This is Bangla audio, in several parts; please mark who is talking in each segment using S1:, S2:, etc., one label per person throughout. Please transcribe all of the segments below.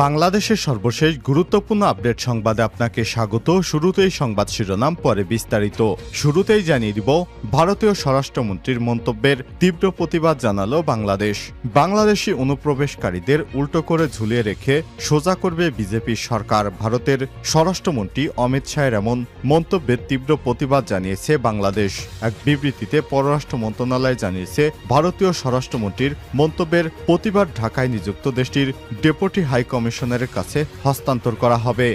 S1: বাংলাদেশের সর্বশেষ গুরুত্বপূর্ণ আপডেট সংবাদে আপনাকে স্বাগত। শুরুতেই সংবাদ শিরোনাম, পরে বিস্তারিত। শুরুতেই জানিয়ে দিব, ভারতীয় স্বরাষ্ট্রমন্ত্রীর মন্তব্যের তীব্র প্রতিবাদ জানালো বাংলাদেশ। বাংলাদেশি অনুপ্রবেশকারীদের উল্টো করে ঝুলিয়ে রেখে সোজা করবে বিজেপি সরকার। ভারতের স্বরাষ্ট্রমন্ত্রী অমিত শাহের এমন মন্তব্যের তীব্র প্রতিবাদ জানিয়েছে বাংলাদেশ। এক বিবৃতিতে পররাষ্ট্র মন্ত্রণালয় জানিয়েছে, ভারতীয় স্বরাষ্ট্রমন্ত্রীর মন্তব্যের প্রতিবাদ ঢাকায় নিযুক্ত দেশটির ডেপুটি হাই কমিশনারের কাছে হস্তান্তর করা হবে।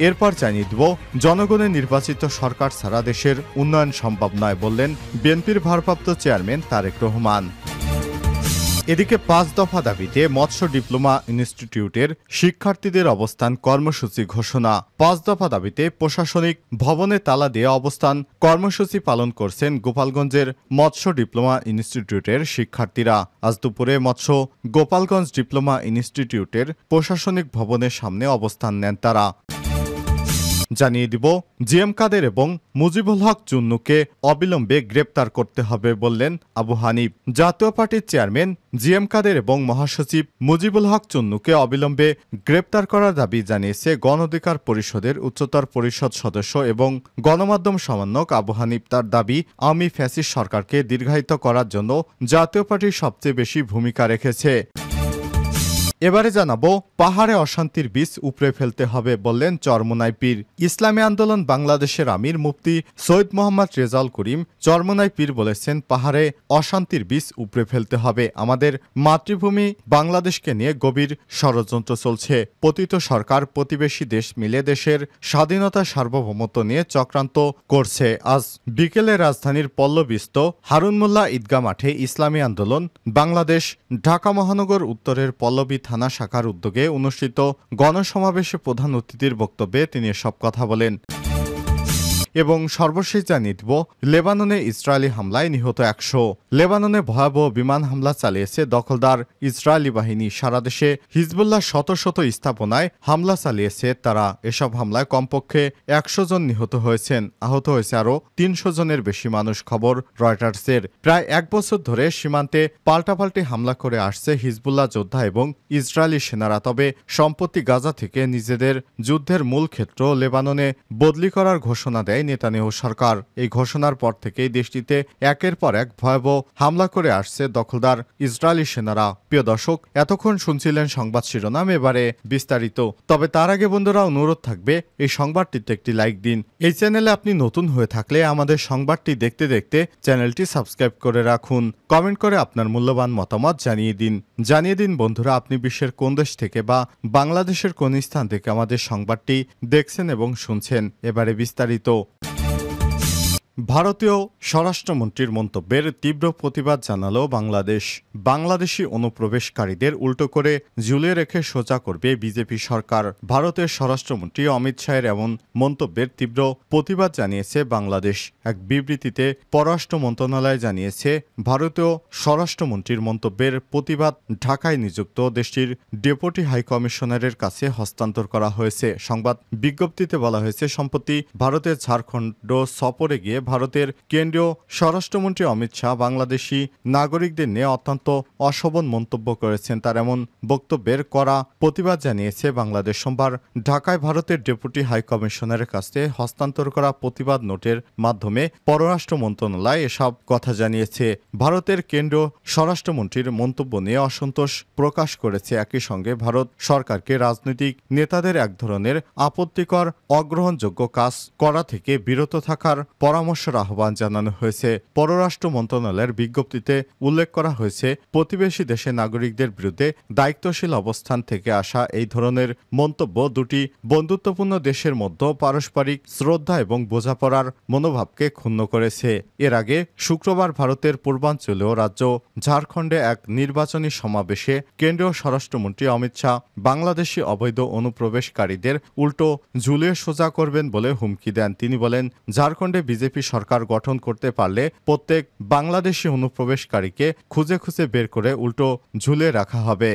S1: এরপর জানিয়ে দেব, জনগণের নির্বাচিত সরকার ছাড়া দেশের উন্নয়ন সম্ভব নয় বললেন বিএনপির ভারপ্রাপ্ত চেয়ারম্যান তারেক রহমান। এদিকে ৫ দফা দাবিতে মৎস্য ডিপ্লোমা ইনস্টিটিউটের শিক্ষার্থীদের অবস্থান কর্মসূচি ঘোষণা। ৫ দফা দাবিতে প্রশাসনিক ভবনে তালা দিয়ে অবস্থান কর্মসূচি পালন করছেন গোপালগঞ্জের মৎস্য ডিপ্লোমা ইনস্টিটিউটের শিক্ষার্থীরা। আজ দুপুরে মৎস্য গোপালগঞ্জ ডিপ্লোমা ইনস্টিটিউটের প্রশাসনিক ভবনের সামনে অবস্থান নেন তারা। জানিয়ে দিব, জিএম কাদের এবং মুজিবুল হক চুন্নুকে অবিলম্বে গ্রেপ্তার করতে হবে বললেন আবু হানিফ। জাতীয় পার্টির চেয়ারম্যান জিএম কাদের এবং মহাসচিব মুজিবুল হক চুন্নুকে অবিলম্বে গ্রেপ্তার করার দাবি জানিয়েছে গণ অধিকার পরিষদের উচ্চতর পরিষদ সদস্য এবং গণমাধ্যম সমন্বয়ক আবু হানিফ। তার দাবি, আওয়ামী ফ্যাসিস্ট সরকারকে দীর্ঘায়িত করার জন্য জাতীয় পার্টি সবচেয়ে বেশি ভূমিকা রেখেছে। এবারে জানাবো, পাহাড়ে অশান্তির বীজ উপড়ে ফেলতে হবে বললেন চরমোনাই পীর। ইসলামী আন্দোলন বাংলাদেশের আমির মুফতি সৈয়দ মোহাম্মদ রেজাউল করিম চরমোনাই পীর বলেছেন, পাহাড়ে অশান্তির বীজ উপড়ে ফেলতে হবে। আমাদের মাতৃভূমি বাংলাদেশকে নিয়ে গভীর ষড়যন্ত্র চলছে। পতিত সরকার প্রতিবেশী দেশ মিলে দেশের স্বাধীনতা সার্বভৌমত্ব নিয়ে চক্রান্ত করছে। আজ বিকেলে রাজধানীর পল্লবীস্থ হারুন মোল্লা ঈদগাহ মাঠে ইসলামী আন্দোলন বাংলাদেশ ঢাকা মহানগর উত্তরের পল্লবী থানা শাখার উদ্যোগে অনুষ্ঠিত গণসমাবেশে প্রধান অতিথির বক্তব্যে তিনি এসব কথা বলেন। এবং সর্বশেষ জানিয়ে দিব, লেবাননে ইসরায়েলি হামলায় নিহত ১০০। লেবাননে ভয়াবহ বিমান হামলা চালিয়েছে দখলদার ইসরায়েলি বাহিনী। সারা দেশে হিজবুল্লাহ শত শত স্থাপনায় হামলা চালিয়েছে তারা। এসব হামলায় কমপক্ষে ১০০ জন নিহত হয়েছেন, আহত হয়েছে আরও ৩০০ জনের বেশি মানুষ। খবর রয়টার্সের। প্রায় ১ বছর ধরে সীমান্তে পাল্টাপাল্টি হামলা করে আসছে হিজবুল্লাহ যোদ্ধা এবং ইসরায়েলি সেনারা। তবে সম্প্রতি গাজা থেকে নিজেদের যুদ্ধের মূল ক্ষেত্র লেবাননে বদলি করার ঘোষণা দেয় নেতানিয়াহু সরকার। এই ঘোষণার পর থেকেই দেশটিতে একের পর এক ভয়াবহ হামলা করে আসছে দখলদার ইসরায়েলি সেনারা। প্রিয় দর্শক, এতক্ষণ শুনছিলেন সংবাদ শিরোনাম, এবারে বিস্তারিত। তবে তার আগে বন্ধুরা, অনুরোধ থাকবে এই সংবাদটিতে একটি লাইক দিন। এই চ্যানেলে আপনি নতুন হয়ে থাকলে আমাদের সংবাদটি দেখতে দেখতে চ্যানেলটি সাবস্ক্রাইব করে রাখুন। কমেন্ট করে আপনার মূল্যবান মতামত জানিয়ে দিন বন্ধুরা, আপনি বিশ্বের কোন দেশ থেকে বা বাংলাদেশের কোন স্থান থেকে আমাদের সংবাদটি দেখছেন এবং শুনছেন। এবারে বিস্তারিত। ভারতীয় স্বরাষ্ট্রমন্ত্রীর মন্তব্যের তীব্র প্রতিবাদ জানালো বাংলাদেশ। বাংলাদেশি অনুপ্রবেশকারীদের উল্টো করে ঝুলিয়ে রেখে সোজা করবে বিজেপি সরকার। ভারতের স্বরাষ্ট্রমন্ত্রী অমিত শাহের এমন মন্তব্যের তীব্র প্রতিবাদ জানিয়েছে বাংলাদেশ। এক বিবৃতিতে পররাষ্ট্র মন্ত্রণালয় জানিয়েছে, ভারতীয় স্বরাষ্ট্রমন্ত্রীর মন্তব্যের প্রতিবাদ ঢাকায় নিযুক্ত দেশটির ডেপুটি হাই কমিশনারের কাছে হস্তান্তর করা হয়েছে। সংবাদ বিজ্ঞপ্তিতে বলা হয়েছে, সম্প্রতি ভারতের ঝাড়খণ্ড সফরে গিয়ে ভারতের কেন্দ্রীয় স্বরাষ্ট্রমন্ত্রী অমিত শাহ বাংলাদেশি নাগরিকদের নিয়ে অত্যন্ত অশোভন মন্তব্য করেছেন। তার এমন বক্তব্যের কড়া প্রতিবাদ জানিয়েছে বাংলাদেশ। সোমবার ঢাকায় ভারতের ডেপুটি হাই কমিশনারের কাছে হস্তান্তর করা প্রতিবাদ নোটের মাধ্যমে পররাষ্ট্র মন্ত্রণালয় এসব কথা জানিয়েছে। ভারতের কেন্দ্রীয় স্বরাষ্ট্রমন্ত্রীর মন্তব্য নিয়ে অসন্তোষ প্রকাশ করেছে। একই সঙ্গে ভারত সরকারকে রাজনৈতিক নেতাদের এক ধরনের আপত্তিকর অগ্রহণযোগ্য কাজ করা থেকে বিরত থাকার পরামর্শের আহ্বান জানানো হয়েছে। পররাষ্ট্র মন্ত্রণালয়ের বিজ্ঞপ্তিতে উল্লেখ করা হয়েছে, প্রতিবেশী দেশের নাগরিকদের বিরুদ্ধে দায়িত্বশীল অবস্থান থেকে আসা এই ধরনের মন্তব্য দুটি বন্ধুত্বপূর্ণ দেশের মধ্যে পারস্পরিক শ্রদ্ধা এবং বোঝাপড়ার মনোভাবকে ক্ষুণ্ণ করেছে। এর আগে শুক্রবার ভারতের পূর্বাঞ্চলীয় রাজ্য ঝাড়খণ্ডে এক নির্বাচনী সমাবেশে কেন্দ্রীয় স্বরাষ্ট্রমন্ত্রী অমিত শাহ বাংলাদেশি অবৈধ অনুপ্রবেশকারীদের উল্টো ঝুলিয়ে সোজা করবেন বলে হুমকি দেন। তিনি বলেন, ঝাড়খণ্ডে বিজেপি সরকার গঠন করতে পারলে প্রত্যেক বাংলাদেশি অনুপ্রবেশকারীকে খুঁজে খুঁজে বের করে উল্টো ঝুলে রাখা হবে।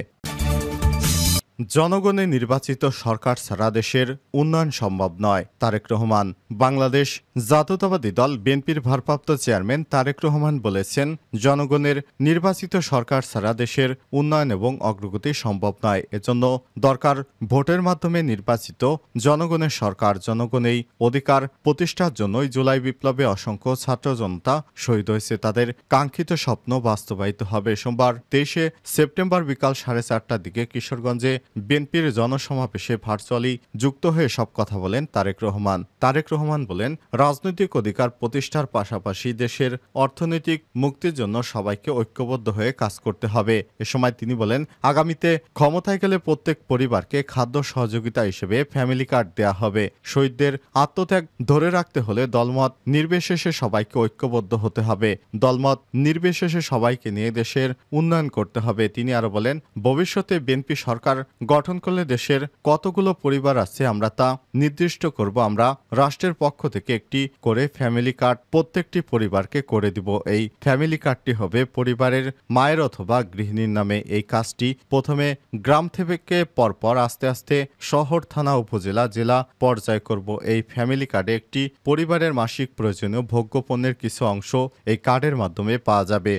S1: জনগণের নির্বাচিত সরকার ছাড়া দেশের উন্নয়ন সম্ভব নয়। তারেক রহমান। বাংলাদেশ জাতীয়তাবাদী দল বিএনপির ভারপ্রাপ্ত চেয়ারম্যান তারেক রহমান বলেছেন, জনগণের নির্বাচিত সরকার ছাড়া দেশের উন্নয়ন এবং অগ্রগতি সম্ভব নয়। এজন্য দরকার ভোটের মাধ্যমে নির্বাচিত জনগণের সরকার। জনগণের অধিকার প্রতিষ্ঠার জন্যই জুলাই বিপ্লবে অসংখ্য ছাত্র জনতা শহীদ হয়েছে। তাদের কাঙ্ক্ষিত স্বপ্ন বাস্তবায়িত হবে। সোমবার 23শে সেপ্টেম্বর বিকাল 4:30টার দিকে কিশোরগঞ্জে বিএনপির জনসমাবেশে ভার্চুয়ালি যুক্ত হয়ে সব কথা বলেন তারেক রহমান। তারেক রহমান বলেন, রাজনৈতিক অধিকার প্রতিষ্ঠার পাশাপাশি দেশের অর্থনৈতিক মুক্তির জন্য সবাইকে ঐক্যবদ্ধ হয়ে কাজ করতে হবে। এ সময় তিনি বলেন, আগামীতে ক্ষমতায় গেলে প্রত্যেক পরিবারকে খাদ্য সহযোগিতা হিসেবে ফ্যামিলি কার্ড দেয়া হবে। শহীদদের আত্মত্যাগ ধরে রাখতে হলে দলমত নির্বিশেষে সবাইকে ঐক্যবদ্ধ হতে হবে। দলমত নির্বিশেষে সবাইকে নিয়ে দেশের উন্নয়ন করতে হবে। তিনি আরো বলেন, ভবিষ্যতে বিএনপি সরকার গঠন করলে দেশের কতগুলো পরিবার আছে আমরা তা নির্দিষ্ট করব। আমরা রাষ্ট্রের পক্ষ থেকে একটি করে ফ্যামিলি কার্ড প্রত্যেকটি পরিবারকে করে দিব। এই ফ্যামিলি কার্ডটি হবে পরিবারের মায়ের অথবা গৃহিণীর নামে। এই কাজটি প্রথমে গ্রাম থেকে পরপর আস্তে আস্তে শহর, থানা, উপজেলা, জেলা পর্যায়ে করব। এই ফ্যামিলি কার্ডে একটি পরিবারের মাসিক প্রয়োজনীয় ভোগ্যপণ্যের কিছু অংশ এই কার্ডের মাধ্যমে পাওয়া যাবে।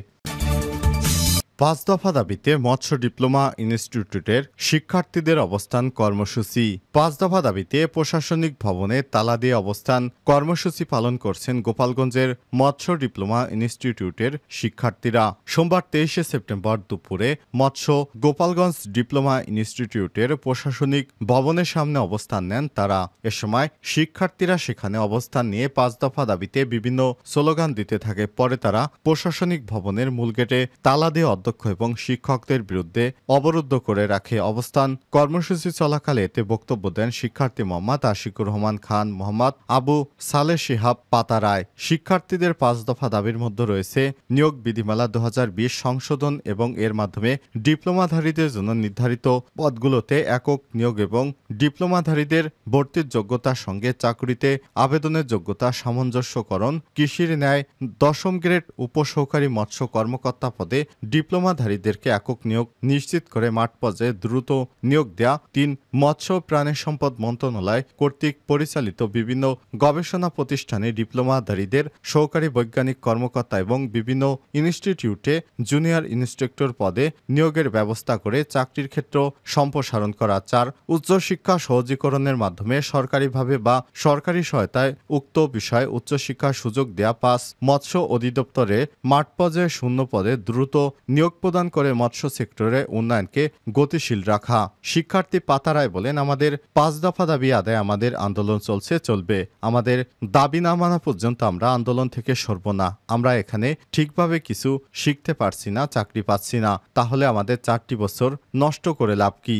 S1: 5 দফা দাবিতে মৎস্য ডিপ্লোমা ইনস্টিটিউটের শিক্ষার্থীদের অবস্থান কর্মসূচি। 5 দফা দাবিতে প্রশাসনিক ভবনে তালা দিয়ে অবস্থান কর্মসূচি পালন করছেন গোপালগঞ্জের মৎস্য ডিপ্লোমা ইনস্টিটিউটের শিক্ষার্থীরা। সোমবার 23শে সেপ্টেম্বর দুপুরে মৎস্য গোপালগঞ্জ ডিপ্লোমা ইনস্টিটিউটের প্রশাসনিক ভবনের সামনে অবস্থান নেন তারা। এ সময় শিক্ষার্থীরা সেখানে অবস্থান নিয়ে 5 দফা দাবিতে বিভিন্ন স্লোগান দিতে থাকে। পরে তারা প্রশাসনিক ভবনের মূল গেটে তালা দিয়ে অধ্যক্ষ এবং শিক্ষকদের বিরুদ্ধে অবরুদ্ধ করে রাখে। অবস্থান কর্মসূচি চলাকালে এতে বক্তব্য দেন শিক্ষার্থী মোহাম্মদ আশিকুর রহমান খান, মোহাম্মদ আবু সালে শিহাব পাতারায়। শিক্ষার্থীদের 5 দফা দাবির মধ্যে রয়েছে নিয়োগ বিধিমালা 2020 সংশোধন এবং এর মাধ্যমে ডিপ্লোমাধারীদের জন্য নির্ধারিত পদগুলোতে একক নিয়োগ এবং ডিপ্লোমাধারীদের ভর্তির যোগ্যতার সঙ্গে চাকরিতে আবেদনের যোগ্যতা সামঞ্জস্যকরণ, কৃষির ন্যায় 10ম গ্রেড উপসহকারী মৎস্য কর্মকর্তা পদে ডিপ্লোমাধারীদেরকে একক নিয়োগ নিশ্চিত করে মাঠ পর্যায়ে দ্রুত নিয়োগ দেয়া। 3 মৎস্য প্রাণী সম্পদ মন্ত্রণালয় কর্তৃক পরিচালিত বিভিন্ন গবেষণা প্রতিষ্ঠানে ডিপ্লোমাধারীদের সহকারী বৈজ্ঞানিক কর্মকর্তা এবং বিভিন্ন ইনস্টিটিউটে জুনিয়র ইন্সট্রাক্টর পদে নিয়োগের ব্যবস্থা করে চাকরির ক্ষেত্র সম্প্রসারণ করা। 4 উচ্চশিক্ষা সহজীকরণের মাধ্যমে সরকারিভাবে বা সরকারি সহায়তায় উক্ত বিষয়ে উচ্চশিক্ষার সুযোগ দেয়া। 5 মৎস্য অধিদপ্তরে মাঠ পর্যায়ে শূন্য পদে দ্রুত নিয়োগ প্রদান করে মৎস্য সেক্টরে উন্নয়নকে গতিশীল রাখা। শিক্ষার্থী পাতারায় বলেন, আমাদের 5 দফা দাবি আদায় আমাদের আন্দোলন চলবে। আমাদের দাবি না মানা পর্যন্ত আমরা আন্দোলন থেকে সরব না। আমরা এখানে ঠিকভাবে কিছু শিখতে পারছি না, চাকরি পাচ্ছি না, তাহলে আমাদের 4টি বছর নষ্ট করে লাভ কি?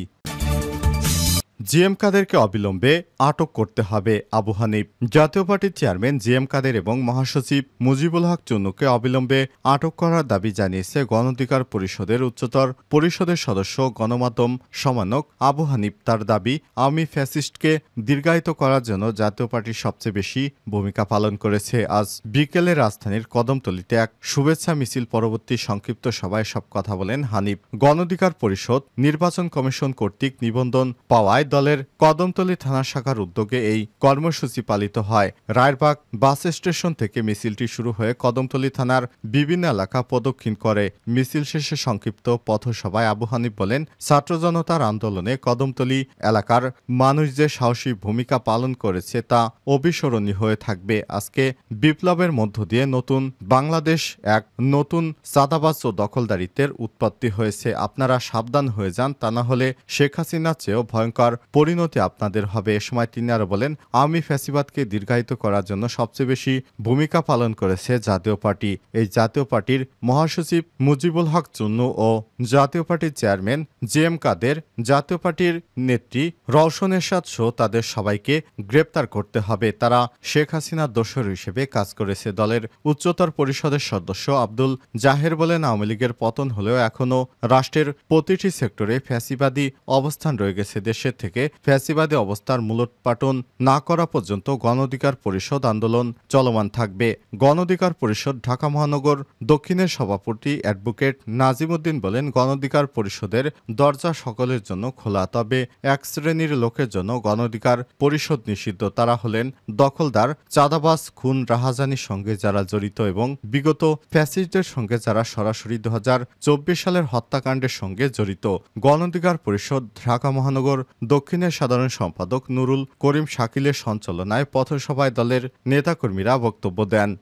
S1: জিএম কাদেরকে অবিলম্বে আটক করতে হবে। আবু হানিফ। জাতীয় পার্টির চেয়ারম্যান জিএম কাদের এবং মহাসচিব মুজিবুল হক চুন্নুকে অবিলম্বে আটক করার দাবি জানিয়েছে গণ অধিকার পরিষদের উচ্চতর পরিষদের সদস্য গণমাধ্যম সমন্বয়ক আবু হানিফ। তার দাবি, আওয়ামী ফ্যাসিস্টকে দীর্ঘায়িত করার জন্য জাতীয় পার্টি সবচেয়ে বেশি ভূমিকা পালন করেছে। আজ বিকেলে রাজধানীর কদমতলীতে এক শুভেচ্ছা মিছিল পরবর্তী সংক্ষিপ্ত সভায় সব কথা বলেন হানিফ। গণ অধিকার পরিষদ নির্বাচন কমিশন কর্তৃক নিবন্ধন পাওয়ায় দলের কদমতলী থানা শাখার উদ্যোগে এই কর্মসূচি পালিত হয়। রায়েরবাগ বাস স্টেশন থেকে মিছিলটি শুরু হয়ে কদমতলী থানার বিভিন্ন এলাকা প্রদক্ষিণ করে। মিছিল শেষে সংক্ষিপ্ত পথসভায় আবু হানিফ বলেন, ছাত্র জনতার আন্দোলনে কদমতলী এলাকার মানুষ যে সাহসী ভূমিকা পালন করেছে তা অবিস্মরণীয় হয়ে থাকবে। আজকে বিপ্লবের মধ্য দিয়ে নতুন বাংলাদেশ, এক নতুন চাঁদাবাজ ও দখলদারিত্বের উৎপত্তি হয়েছে। আপনারা সাবধান হয়ে যান, তা না হলে শেখ হাসিনার চেয়েও ভয়ঙ্কর পরিণতি আপনাদের হবে। এ সময় তিনি আরো বলেন, আওয়ামী ফ্যাসিবাদকে দীর্ঘায়িত করার জন্য সবচেয়ে বেশি ভূমিকা পালন করেছে জাতীয় পার্টি। এই জাতীয় পার্টির মহাসচিব মুজিবুল হক চুন্নু ও জাতীয় পার্টির চেয়ারম্যান জিএম কাদের, জাতীয় পার্টির নেত্রী রওশন এরশাদ সহ তাদের সবাইকে গ্রেপ্তার করতে হবে। তারা শেখ হাসিনার দোসর হিসেবে কাজ করেছে। দলের উচ্চতর পরিষদের সদস্য আব্দুল জাহের বলেন, আওয়ামী লীগের পতন হলেও এখনও রাষ্ট্রের প্রতিটি সেক্টরে ফ্যাসিবাদী অবস্থান রয়ে গেছে। দেশের থেকে থেকে ফ্যাসিবাদী অবস্থার মূলোৎপাটন না করা পর্যন্ত গণ অধিকার পরিষদ আন্দোলন চলমান থাকবে। গণ অধিকার পরিষদ ঢাকা মহানগর দক্ষিণের সভাপতি অ্যাডভোকেট নাজিম উদ্দিন বলেন, গণ অধিকার পরিষদের দরজা সকলের জন্য খোলা, তবে এক শ্রেণীর লোকের জন্য গণ অধিকার পরিষদ নিষিদ্ধ। তারা হলেন দখলদার, চাঁদাবাজ, খুন রাহাজানির সঙ্গে যারা জড়িত এবং বিগত ফ্যাসিস্টদের সঙ্গে যারা সরাসরি 2024 সালের হত্যাকাণ্ডের সঙ্গে জড়িত। গণ অধিকার পরিষদ ঢাকা মহানগর দক্ষিণের সাধারণ সম্পাদক নুরুল করিম শাকিলের সঞ্চালনায় পথসভায় দলের নেতাকর্মীরা বক্তব্য দেন।